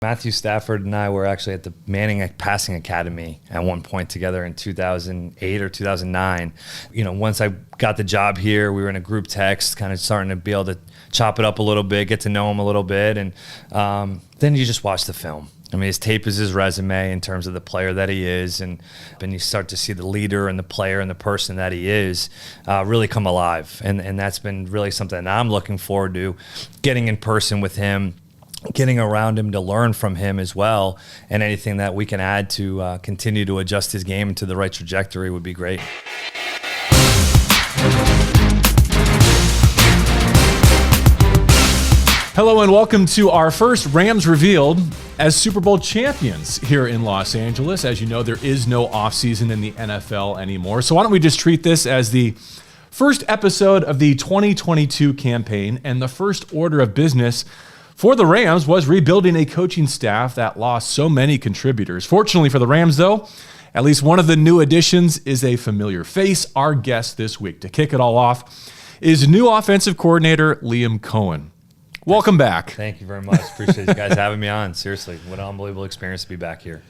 Matthew Stafford and I were actually at the Manning Passing Academy at one point together in 2008 or 2009. Once I got the job here, we were in a group text, kind of starting to be able to chop it up a little bit, get to know him a little bit, and then you just watch the film. I mean, his tape is his resume in terms of the player that he is, and you start to see the leader and the player and the person that he is really come alive. And that's been really something that I'm looking forward to, getting in person with him, getting around him to learn from him as well, and anything that we can add to continue to adjust his game into the right trajectory would be great. Hello and welcome to our first Rams Revealed as Super Bowl champions here in Los Angeles. As you know, there is no offseason in the NFL anymore, so why don't we just treat this as the first episode of the 2022 campaign, and the first order of business for the Rams was rebuilding a coaching staff that lost so many contributors. Fortunately for the Rams, though, at least one of the new additions is a familiar face. Our guest this week to kick it all off is new offensive coordinator Liam Coen. Welcome back. Thank you very much. Appreciate you guys having me on. Seriously, what an unbelievable experience to be back here.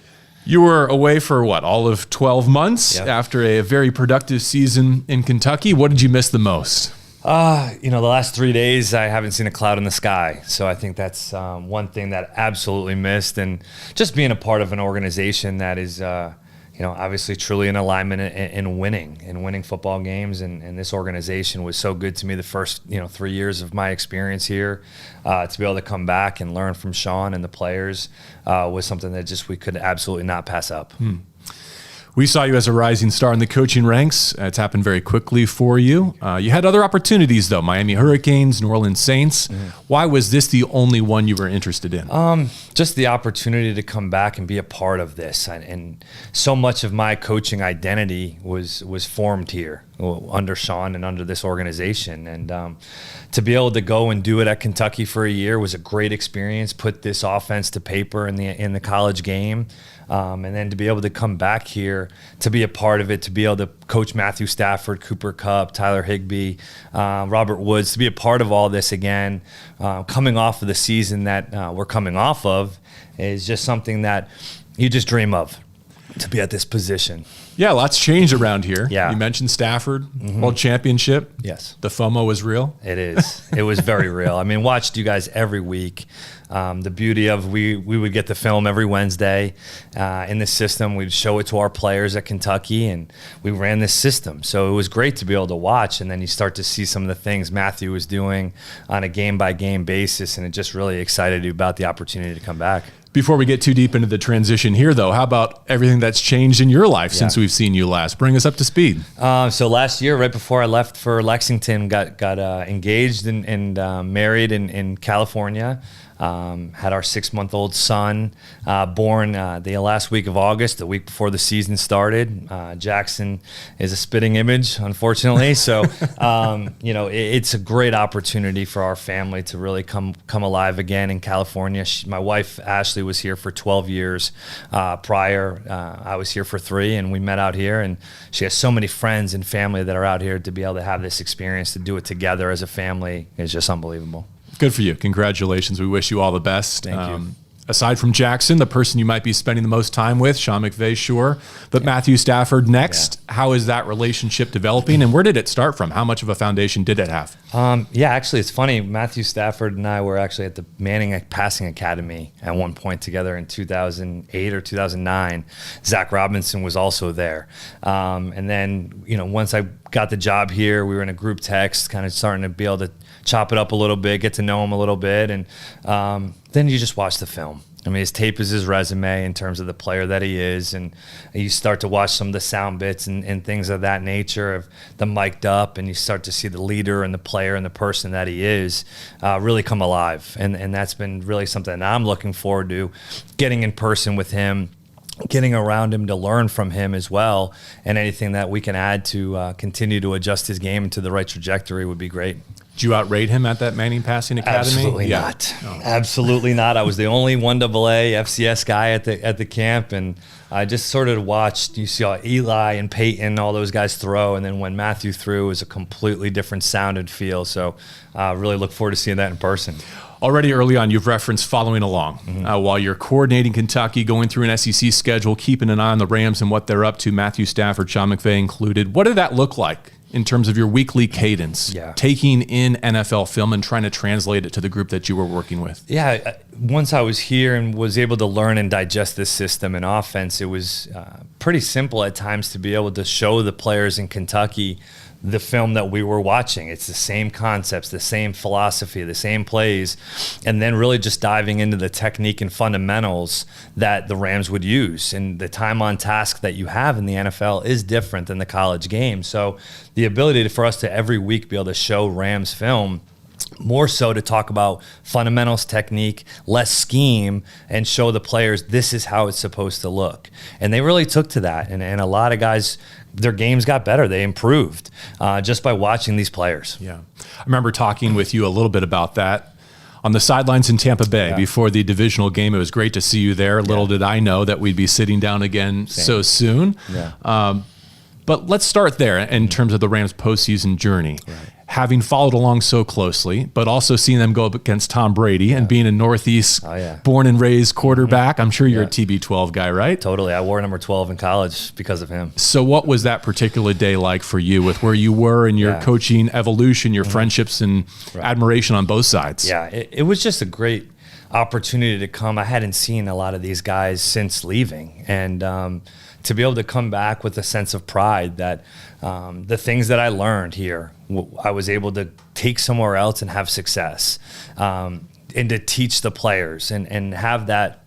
You were away for all of 12 months after a very productive season in Kentucky. What did you miss the most? The last 3 days, I haven't seen a cloud in the sky. So I think that's one thing that I absolutely missed. And just being a part of an organization that is, obviously truly in alignment in winning football games. And this organization was so good to me the first, 3 years of my experience here. To be able to come back and learn from Sean and the players was something that we could absolutely not pass up. We saw you as a rising star in the coaching ranks. It's happened very quickly for you. You had other opportunities, though, Miami Hurricanes, New Orleans Saints. Why was this the only one you were interested in? Just the opportunity to come back and be a part of this. And so much of my coaching identity was formed here under Sean and under this organization. And to be able to go and do it at Kentucky for a year was a great experience, put this offense to paper in the college game. And then to be able to come back here, to be a part of it, to be able to coach Matthew Stafford, Cooper Kupp, Tyler Higbee, Robert Woods, to be a part of all this again, coming off of the season that we're coming off of, is just something that you just dream of, to be at this position. Yeah, lots changed around here. Yeah. You mentioned Stafford, World Championship. Yes. The FOMO was real. It is. It was very real. I mean, watched you guys every week. The beauty of we would get the film every Wednesday in the system. We'd show it to our players at Kentucky, and we ran this system. So it was great to be able to watch, and then you start to see some of the things Matthew was doing on a game-by-game basis, and it just really excited you about the opportunity to come back. Before we get too deep into the transition here, though, how about everything that's changed in your life since we've seen you last? Bring us up to speed. So last year, right before I left for Lexington, got engaged and married in California. Had our 6-month-old son born the last week of August, the week before the season started. Jackson is a spitting image, unfortunately. So, it's a great opportunity for our family to really come alive again in California. My wife, Ashley, was here for 12 years prior. I was here for 3, and we met out here. And she has so many friends and family that are out here. To be able to have this experience, to do it together as a family, is just unbelievable. Good for you. Congratulations. We wish you all the best. Thank you. Aside from Jackson, the person you might be spending the most time with, Sean McVay, sure. But Matthew Stafford next. Yeah. How is that relationship developing, and where did it start from? How much of a foundation did it have? Actually, it's funny. Matthew Stafford and I were actually at the Manning Passing Academy at one point together in 2008 or 2009. Zach Robinson was also there. And then, once I got the job here, we were in a group text, kind of starting to be able to chop it up a little bit, get to know him a little bit, and then you just watch the film. I mean, his tape is his resume in terms of the player that he is, and you start to watch some of the sound bits and things of that nature of the mic'd up, and you start to see the leader and the player and the person that he is really come alive. And that's been really something that I'm looking forward to, getting in person with him, getting around him to learn from him as well, and anything that we can add to continue to adjust his game into the right trajectory would be great. Did you outrate him at that Manning Passing Academy? Absolutely not. Oh. Absolutely not. I was the only 1AA FCS guy at the camp, and I just sort of watched. You saw Eli and Peyton, all those guys throw, and then when Matthew threw, it was a completely different sound and feel. So really look forward to seeing that in person. Already early on, you've referenced following along while you're coordinating Kentucky, going through an SEC schedule, keeping an eye on the Rams and what they're up to, Matthew Stafford, Sean McVay included. What did that look like in terms of your weekly cadence, taking in NFL film and trying to translate it to the group that you were working with? Yeah, once I was here and was able to learn and digest this system and offense, it was pretty simple at times to be able to show the players in Kentucky the film that we were watching. It's the same concepts, the same philosophy, the same plays, and then really just diving into the technique and fundamentals that the Rams would use. And the time on task that you have in the NFL is different than the college game. So the ability for us to every week be able to show Rams film, more so to talk about fundamentals, technique, less scheme, and show the players this is how it's supposed to look. And they really took to that. And a lot of guys, their games got better. They improved just by watching these players. Yeah. I remember talking with you a little bit about that on the sidelines in Tampa Bay before the divisional game. It was great to see you there. Little did I know that we'd be sitting down again so soon. Yeah. But let's start there in terms of the Rams' postseason journey. Right. Having followed along so closely, but also seeing them go up against Tom Brady and being a Northeast born and raised quarterback. I'm sure you're a TB12 guy, right? Totally. I wore number 12 in college because of him. So what was that particular day like for you with where you were in your coaching evolution, your friendships and admiration on both sides? Yeah, it was just a great opportunity to come. I hadn't seen a lot of these guys since leaving. And to be able to come back with a sense of pride that the things that I learned here, I was able to take somewhere else and have success, and to teach the players and have that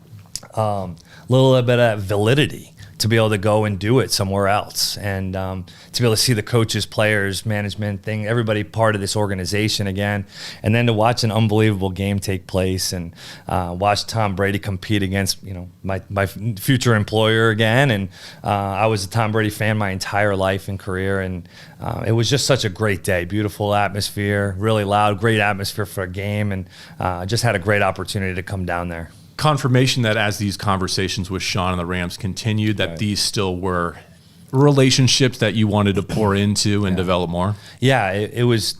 little bit of validity to be able to go and do it somewhere else, and to be able to see the coaches, players, management thing, everybody part of this organization again, and then to watch an unbelievable game take place and watch Tom Brady compete against my future employer again. And I was a Tom Brady fan my entire life and career, and it was just such a great day. Beautiful atmosphere, really loud, great atmosphere for a game, and just had a great opportunity to come down there. Confirmation that as these conversations with Sean and the Rams continued, that these still were relationships that you wanted to pour into and develop more? Yeah, it was.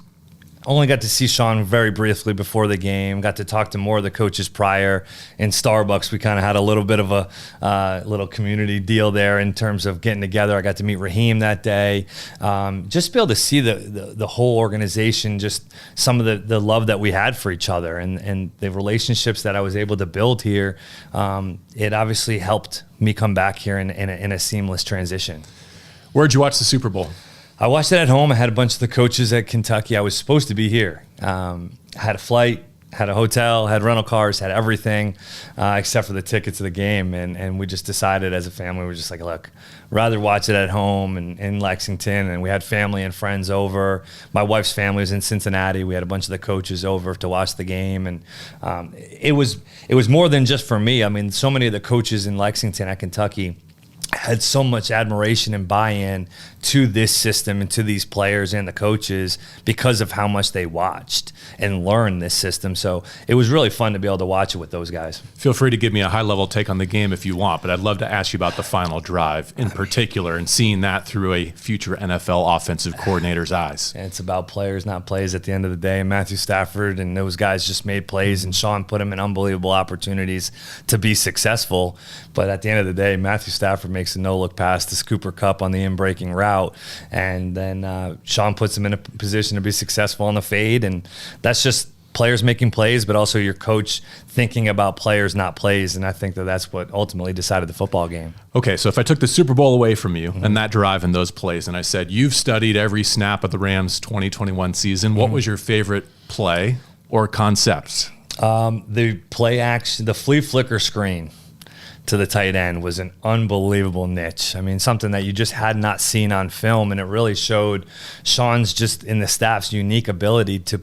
Only got to see Sean very briefly before the game. Got to talk to more of the coaches prior. In Starbucks, we kind of had a little bit of a little community deal there in terms of getting together. I got to meet Raheem that day. Just be able to see the whole organization, just some of the love that we had for each other and the relationships that I was able to build here. It obviously helped me come back here in a seamless transition. Where'd you watch the Super Bowl? I watched it at home. I had a bunch of the coaches at Kentucky. I was supposed to be here. I had a flight, had a hotel, had rental cars, had everything except for the tickets to the game. And we just decided as a family, we're just like, look, rather watch it at home and in Lexington. And we had family and friends over. My wife's family was in Cincinnati. We had a bunch of the coaches over to watch the game. And it was more than just for me. I mean, so many of the coaches in Lexington at Kentucky had so much admiration and buy-in to this system and to these players and the coaches because of how much they watched and learned this system. So it was really fun to be able to watch it with those guys. Feel free to give me a high-level take on the game if you want, but I'd love to ask you about the final drive in particular and seeing that through a future NFL offensive coordinator's eyes. It's about players, not plays at the end of the day. Matthew Stafford and those guys just made plays, and Sean put them in unbelievable opportunities to be successful. But at the end of the day, Matthew Stafford makes a no-look pass to Cooper Kupp on the in-breaking route, and then Sean puts him in a position to be successful on the fade, and that's just players making plays, but also your coach thinking about players, not plays, and I think that's what ultimately decided the football game. Okay, so if I took the Super Bowl away from you and that drive and those plays, and I said, you've studied every snap of the Rams 2021 season, what was your favorite play or concept? The play action, the flea flicker screen to the tight end was an unbelievable niche. I mean, something that you just had not seen on film, and it really showed Sean's just in the staff's unique ability to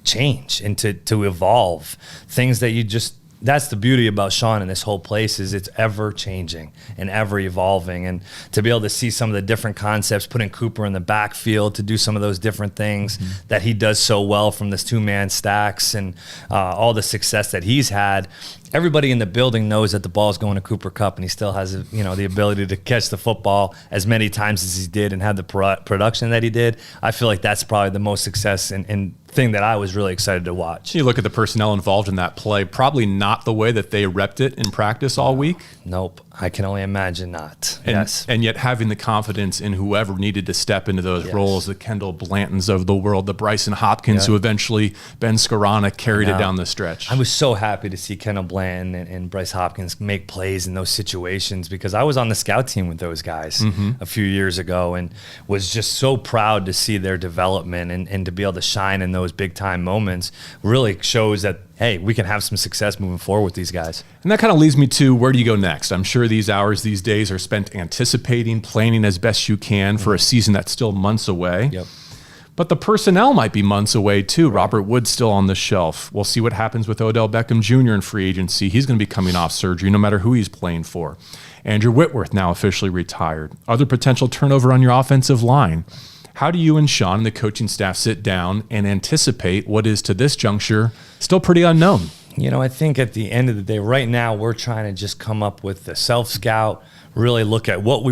change and to evolve things that you just. That's the beauty about Sean and this whole place is it's ever changing and ever evolving, and to be able to see some of the different concepts, putting Cooper in the backfield to do some of those different things that he does so well from this two-man stacks and all the success that he's had. Everybody in the building knows that the ball's going to Cooper Kupp, and he still has the ability to catch the football as many times as he did and have the production that he did. I feel like that's probably the most success and thing that I was really excited to watch. You look at the personnel involved in that play, probably not the way that they repped it in practice all week. Nope. I can only imagine not. And, yes. And yet having the confidence in whoever needed to step into those roles, the Kendall Blantons of the world, the Bryson Hopkins, who eventually Ben Scarana carried it down the stretch. I was so happy to see Kendall Blanton and Bryce Hopkins make plays in those situations, because I was on the scout team with those guys a few years ago and was just so proud to see their development and to be able to shine in those big time moments. Really shows that, hey, we can have some success moving forward with these guys. And that kind of leads me to, where do you go next? I'm sure these hours, these days are spent anticipating, planning as best you can for a season that's still months away. Yep. But the personnel might be months away too. Robert Woods still on the shelf. We'll see what happens with Odell Beckham Jr. in free agency. He's going to be coming off surgery no matter who he's playing for. Andrew Whitworth now officially retired. Other potential turnover on your offensive line. How do you and Sean and the coaching staff sit down and anticipate what is, to this juncture, still pretty unknown? You know, I think at the end of the day, right now, we're trying to just come up with the self-scout, really look at what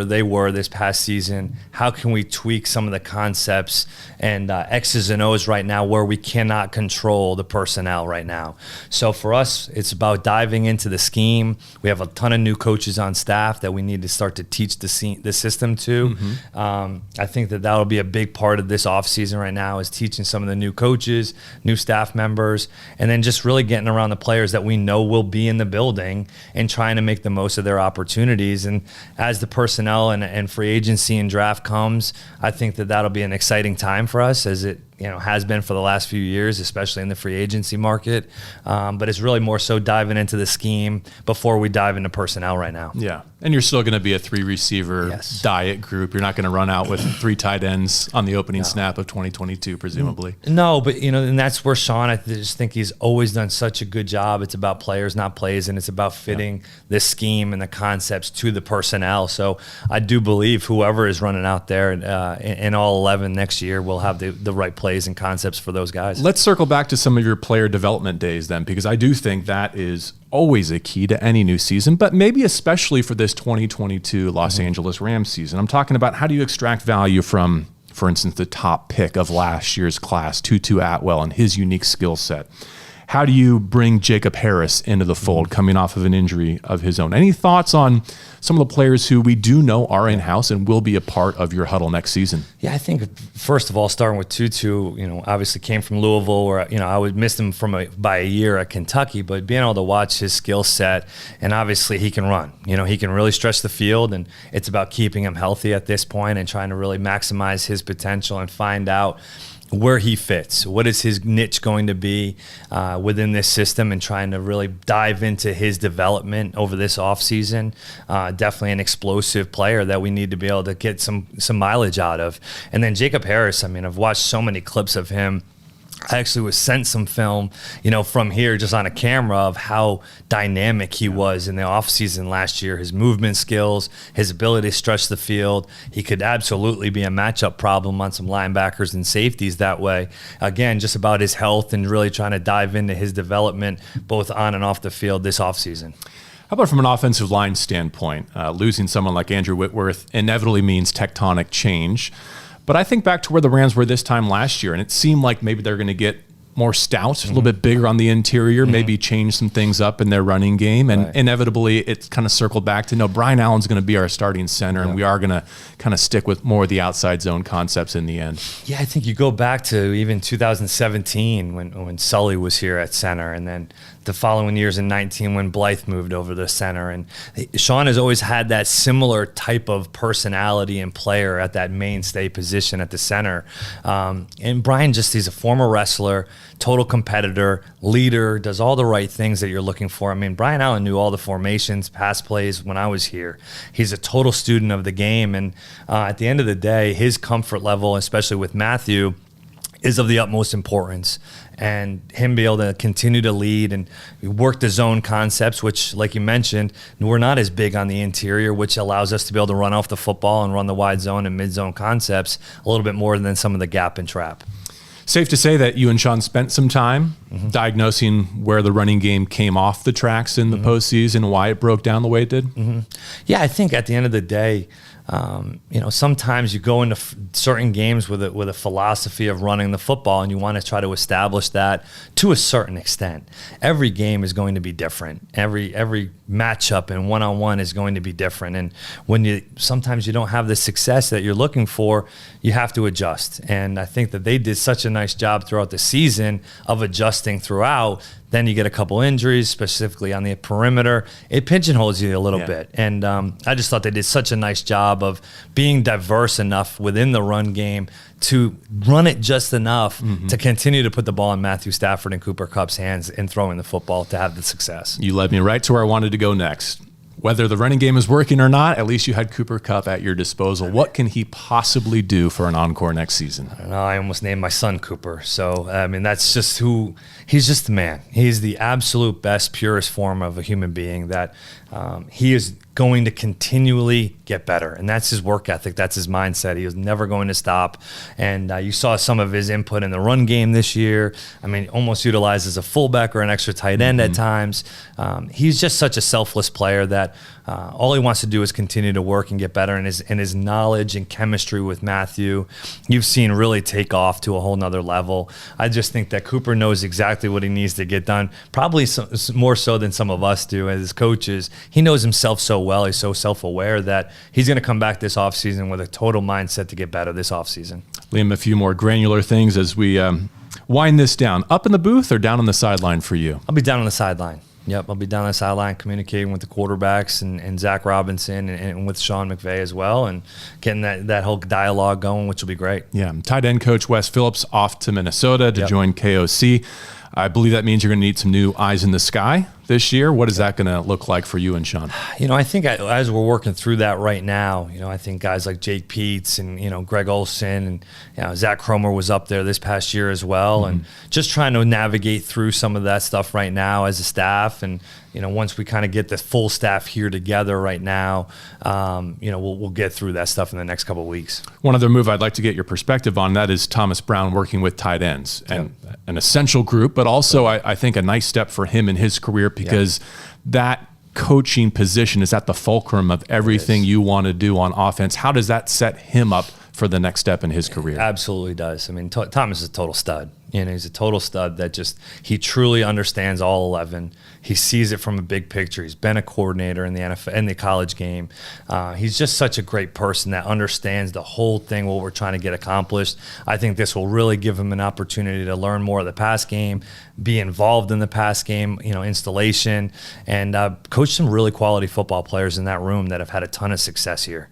they were this past season. How can we tweak some of the concepts and X's and O's right now where we cannot control the personnel right now? So for us, it's about diving into the scheme. We have a ton of new coaches on staff that we need to start to teach the system to. I think that'll be a big part of this offseason right now, is teaching some of the new coaches, new staff members, and then just really getting around the players that we know will be in the building and trying to make the most of their opportunities. And as the personnel and free agency and draft comes, I think that'll be an exciting time for us, as it has been for the last few years, especially in the free agency market. But it's really more so diving into the scheme before we dive into personnel right now. Yeah. And you're still going to be a 3-receiver diet group. You're not going to run out with 3 tight ends on the opening snap of 2022, presumably. No, but and that's where Sean, I just think he's always done such a good job. It's about players, not plays, and it's about fitting the scheme and the concepts to the personnel. So I do believe whoever is running out there in all 11 next year will have the right plays and concepts for those guys. Let's circle back to some of your player development days then, because I do think that is always a key to any new season, but maybe especially for this 2022 Los Angeles Rams season. I'm talking about, how do you extract value from, for instance, the top pick of last year's class, Tutu Atwell, and his unique skill set? How do you bring Jacob Harris into the fold coming off of an injury of his own? Any thoughts on some of the players who we do know are in-house and will be a part of your huddle next season? Yeah, I think, first of all, starting with Tutu, obviously came from Louisville, where, I would miss him by a year at Kentucky, but being able to watch his skill set, and obviously he can run. He can really stretch the field, and it's about keeping him healthy at this point and trying to really maximize his potential and find out where he fits. What is his niche going to be within this system, and trying to really dive into his development over this offseason. Definitely an explosive player that we need to be able to get some mileage out of. And then Jacob Harris, I've watched so many clips of him. I actually was sent some film, from here just on a camera of how dynamic he was in the offseason last year. His movement skills, his ability to stretch the field. He could absolutely be a matchup problem on some linebackers and safeties that way. Again, just about his health and really trying to dive into his development both on and off the field this offseason. How about from an offensive line standpoint? Losing someone like Andrew Whitworth inevitably means tectonic change. But I think back to where the Rams were this time last year, and it seemed like maybe they're going to get more stout, a little bit bigger on the interior, maybe change some things up in their running game. And inevitably, it's kind of circled back to, no, Brian Allen's going to be our starting center, and we are going to kind of stick with more of the outside zone concepts in the end. Yeah, I think you go back to even 2017 when Sully was here at center, and then the following years in 19 when Blythe moved over to center. And Sean has always had that similar type of personality and player at that mainstay position at the center. And Brian he's a former wrestler, total competitor, leader, does all the right things that you're looking for. Brian Allen knew all the formations, pass plays when I was here. He's a total student of the game. And at the end of the day, his comfort level, especially with Matthew, is of the utmost importance. And him be able to continue to lead and work the zone concepts, which, like you mentioned, we're not as big on the interior, which allows us to be able to run off the football and run the wide zone and mid zone concepts a little bit more than some of the gap and trap. Safe to say that you and Sean spent some time diagnosing where the running game came off the tracks in the postseason, why it broke down the way it did? Yeah, I think at the end of the day, sometimes you go into certain games with a philosophy of running the football, and you want to try to establish that to a certain extent. Every game is going to be different. Every matchup and one-on-one is going to be different. And when sometimes you don't have the success that you're looking for, you have to adjust. And I think that they did such a nice job throughout the season of adjusting throughout. Then you get a couple injuries, specifically on the perimeter. It pigeonholes you a little bit. And I just thought they did such a nice job of being diverse enough within the run game to run it just enough to continue to put the ball in Matthew Stafford and Cooper Kupp's hands and throwing the football to have the success. You led me right to where I wanted to go next. Whether the running game is working or not, at least you had Cooper Kupp at your disposal. What can he possibly do for an encore next season? I don't know. I almost named my son Cooper. So, I mean, that's just he's just the man. He's the absolute best, purest form of a human being that he is going to continually get better. And that's his work ethic. That's his mindset. He was never going to stop. And you saw some of his input in the run game this year. I mean, almost utilized as a fullback or an extra tight end at times. He's just such a selfless player that all he wants to do is continue to work and get better. And his knowledge and chemistry with Matthew, you've seen really take off to a whole nother level. I just think that Cooper knows exactly what he needs to get done, probably more so than some of us do as coaches. He knows himself so well. He's so self-aware that he's going to come back this offseason with a total mindset to get better this offseason. Liam, a few more granular things as we wind this down. Up in the booth or down on the sideline for you? I'll be down on the sideline. Yep, I'll be down on the sideline communicating with the quarterbacks and Zach Robinson and with Sean McVay as well, and getting that whole dialogue going, which will be great. Yeah, tight end coach Wes Phillips off to Minnesota to join KOC. I believe that means you're going to need some new eyes in the sky this year. What is that going to look like for you and Sean? I think as we're working through that right now, I think guys like Jake Peets and, Greg Olson and Zach Cromer was up there this past year as well. And just trying to navigate through some of that stuff right now as a staff. And, once we kind of get the full staff here together right now, we'll get through that stuff in the next couple of weeks. One other move I'd like to get your perspective on, that is Thomas Brown working with tight ends, and an essential group, but also I think a nice step for him in his career because that coaching position is at the fulcrum of everything you want to do on offense. How does that set him up for the next step in his career? It absolutely does. I mean, Thomas is a total stud. He's a total stud that he truly understands all 11. He sees it from a big picture. He's been a coordinator in the NFL, in the college game. He's just such a great person that understands the whole thing, what we're trying to get accomplished. I think this will really give him an opportunity to learn more of the pass game, be involved in the pass game, installation, and coach some really quality football players in that room that have had a ton of success here.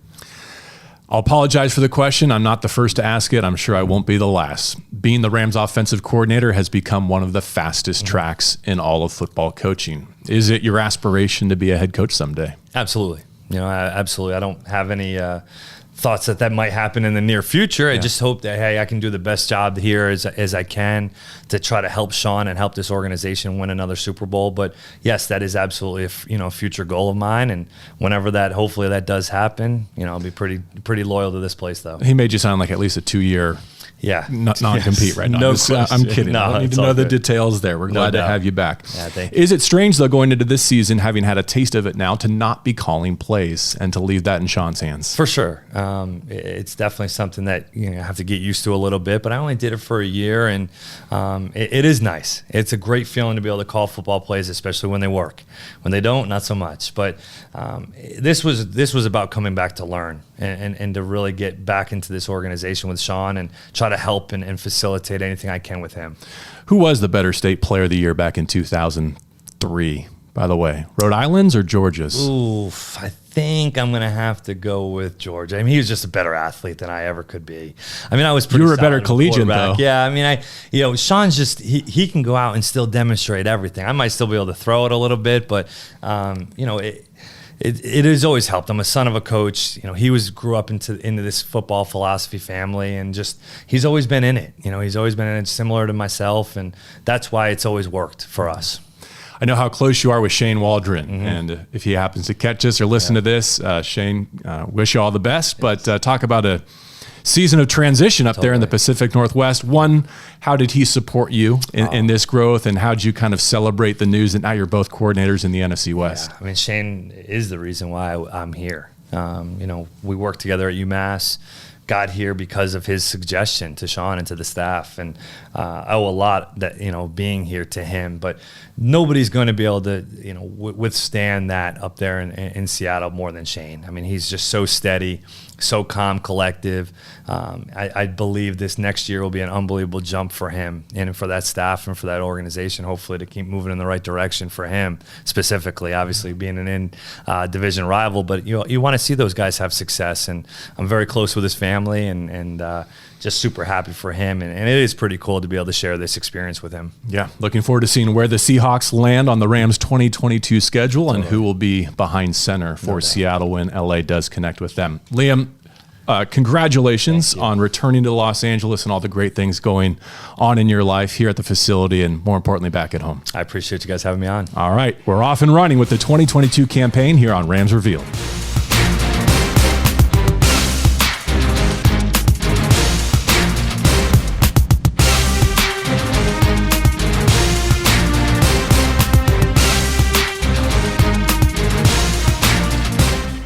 I'll apologize for the question. I'm not the first to ask it. I'm sure I won't be the last. Being the Rams offensive coordinator has become one of the fastest tracks in all of football coaching. Is it your aspiration to be a head coach someday? Absolutely. Absolutely. I don't have any thoughts that might happen in the near future. I just hope that, I can do the best job here as I can to try to help Sean and help this organization win another Super Bowl. But yes, that is absolutely a future goal of mine. And whenever hopefully that does happen, I'll be pretty loyal to this place though. He made you sound like at least a 2-year non-compete right now. No I'm kidding. I don't need to know the details there. We're glad to have you back. Yeah, thank you. Is it strange, though, going into this season, having had a taste of it now, to not be calling plays and to leave that in Sean's hands? For sure. It's definitely something that I have to get used to a little bit, but I only did it for a year, and it is nice. It's a great feeling to be able to call football plays, especially when they work. When they don't, not so much. But this was about coming back to learn and to really get back into this organization with Sean and try to help and facilitate anything I can with him. Who was the better state player of the year back in 2003, by the way? Rhode Island's or Georgia's? Oof, I think I'm going to have to go with Georgia. I mean, he was just a better athlete than I ever could be. I mean, I was pretty. You were a better collegian, though. Yeah, I mean, Sean's just he can go out and still demonstrate everything. I might still be able to throw it a little bit, but It has always helped. I'm a son of a coach. He grew up into this football philosophy family, and he's always been in it. He's always been in it, similar to myself, and that's why it's always worked for us. I know how close you are with Shane Waldron, and if he happens to catch us or listen to this, Shane, wish you all the best. But talk about a season of transition up there in the Pacific Northwest. One, how did he support you in this growth, and how did you kind of celebrate the news that now you're both coordinators in the NFC West? Yeah. I mean, Shane is the reason why I'm here. We worked together at UMass. Got here because of his suggestion to Sean and to the staff, and I owe a lot that being here to him. But nobody's going to be able to withstand that up there in Seattle more than Shane. I mean, he's just so steady, so calm, collective. I believe this next year will be an unbelievable jump for him and for that staff and for that organization, hopefully to keep moving in the right direction for him specifically, obviously being an division rival. But you want to see those guys have success, and I'm very close with his family and just super happy for him. And it is pretty cool to be able to share this experience with him. Yeah, looking forward to seeing where the Seahawks land on the Rams 2022 schedule and who will be behind center for Seattle when LA does connect with them. Liam, congratulations on returning to Los Angeles and all the great things going on in your life here at the facility and more importantly back at home. I appreciate you guys having me on. All right, we're off and running with the 2022 campaign here on Rams Revealed.